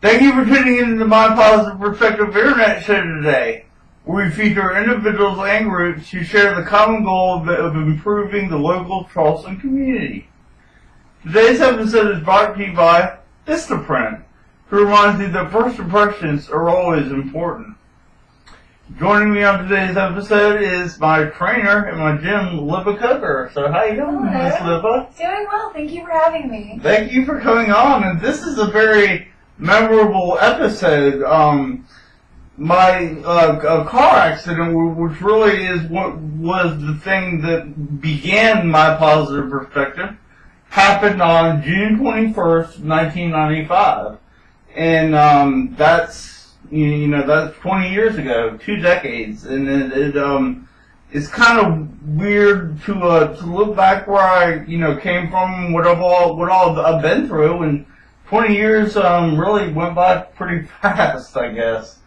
Thank you for tuning in to my Positive Perspective Internet show today, where we feature individuals and groups who share the common goal of improving the local Charleston community. Today's episode is brought to you by Vistaprint, who reminds you that first impressions are always important. Joining me on today's episode is my trainer in my gym, Libba Coker. So how you doing, Miss Libba? Doing well. Thank you for having me. Thank you for coming on, and this is a very memorable episode. My car accident, which really is what was the thing that began my positive perspective, happened on June 21st, 1995. And that's, that's 20 years ago, 2 decades. And it's kind of weird to look back where I, came from, what I've been through, and 20 years really went by pretty fast, I guess.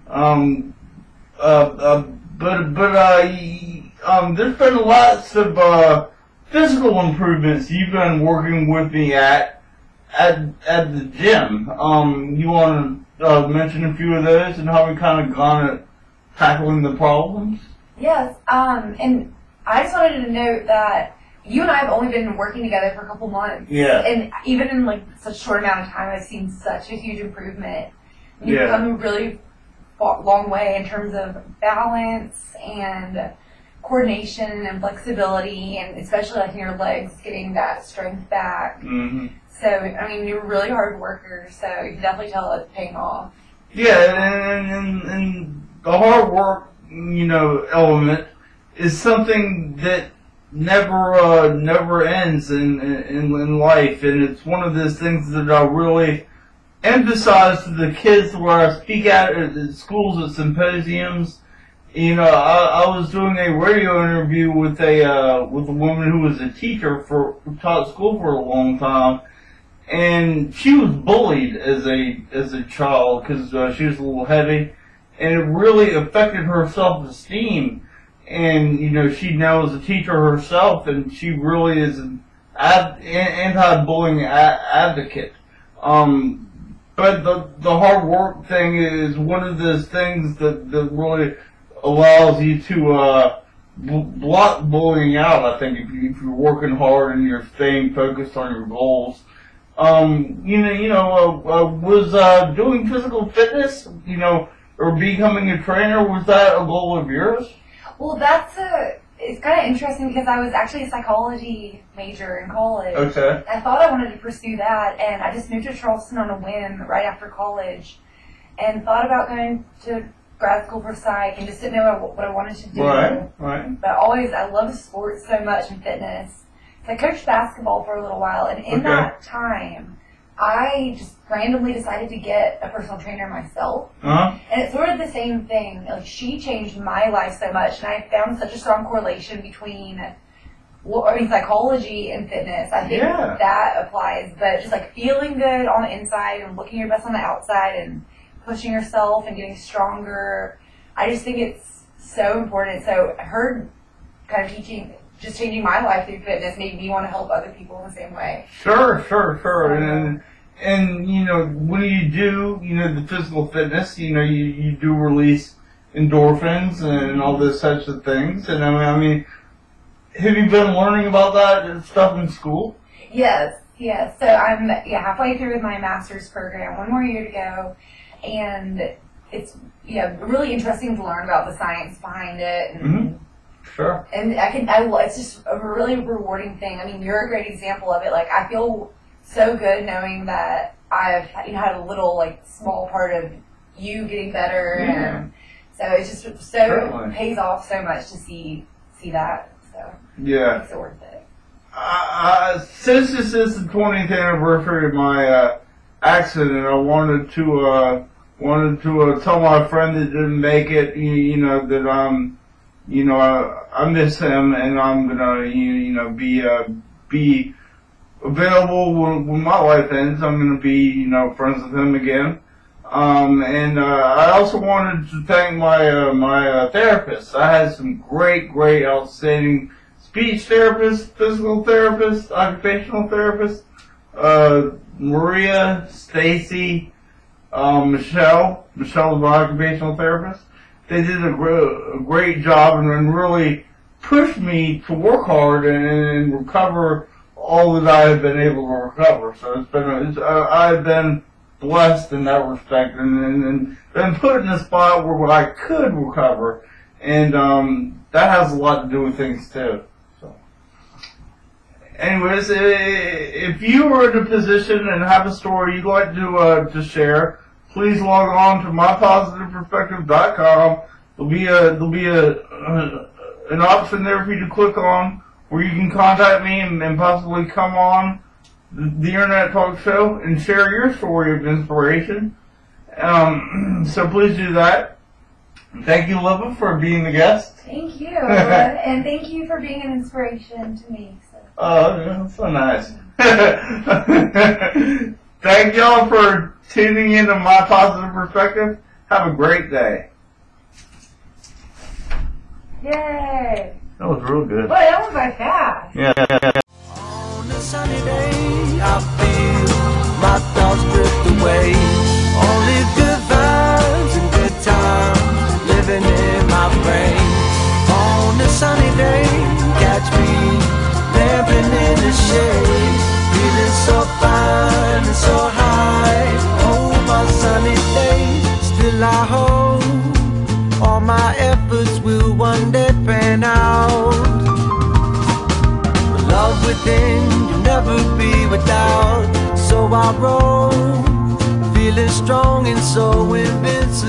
There's been lots of physical improvements you've been working with me at the gym. You want to mention a few of those and how we kind of gone at tackling the problems? Yes. And I just wanted to note that you and I have only been working together for a couple months. Yeah. And even in such a short amount of time, I've seen such a huge improvement. You've come a really long way in terms of balance and coordination and flexibility, and especially in your legs, getting that strength back. Mm-hmm. So, I mean, you're a really hard worker, so you can definitely tell it's paying off. Yeah, and the hard work, element is something that never ends in life, and it's one of those things that I really emphasize to the kids where I speak at schools at symposiums. I was doing a radio interview with a woman who was a teacher who taught school for a long time, and she was bullied as a child because she was a little heavy, and it really affected her self-esteem. And she now is a teacher herself, and she really is an anti-bullying advocate. But the hard work thing is one of those things that really allows you to block bullying out, I think, if you're working hard and you're staying focused on your goals. Was doing physical fitness, or becoming a trainer, was that a goal of yours? Well, it's kind of interesting because I was actually a psychology major in college. Okay. I thought I wanted to pursue that, and I just moved to Charleston on a whim right after college, and thought about going to grad school for psych, and just didn't know what I wanted to do. Right. But I love sports so much and fitness. So I coached basketball for a little while, and in that time, I just randomly decided to get a personal trainer myself. Uh-huh. And it's sort of the same thing. She changed my life so much, and I found such a strong correlation between psychology and fitness. I think that applies. But just feeling good on the inside and looking your best on the outside and pushing yourself and getting stronger, I just think it's so important. So her kind of changing my life through fitness made me want to help other people in the same way. Sure. And when you do, the physical fitness, you do release endorphins and all those types of things. And I mean, have you been learning about that stuff in school? Yes. So I'm halfway through with my master's program, 1 more year to go, and it's really interesting to learn about the science behind it. And, mm-hmm. Sure. And it's just a really rewarding thing. I mean, you're a great example of it. I feel so good knowing that I've had a little small part of you getting better, and so it's just it pays off so much to see that. So it makes it worth it. Since this is the 20th anniversary of my accident, I wanted to tell my friend that didn't make it, that I miss him, and I'm gonna be available when my life ends. I'm gonna be friends with him again. And I also wanted to thank my therapist. I had some great, outstanding speech therapists, physical therapists, occupational therapists, Maria, Stacy, Michelle, the occupational therapist. They did a great job and really pushed me to work hard and recover all that I have been able to recover. So I've been blessed in that respect, and been put in a spot where I could recover, and that has a lot to do with things too. So, anyways, if you are in a position and have a story you'd like to share, please log on to mypositiveperspective.com. There'll be an option there for you to click on where you can contact me and possibly come on the Internet Talk Show and share your story of inspiration. So please do that. Thank you, Liva, for being the guest. Thank you. And thank you for being an inspiration to me. So. Oh, that's so nice. Thank y'all for tuning into My Positive Perspective. Have a great day. Yay. That was real good. Boy, that went by fast. Yeah. On a sunny day, I feel my thoughts drift away. Only good vibes and good times living in my brain. On a sunny day, catch me lamping in the shade, feeling so fine and so high. Oh, my sunny day, still I hope all my efforts will one day pan out. The love within you'll never be without. So I roll, feeling strong and so invincible.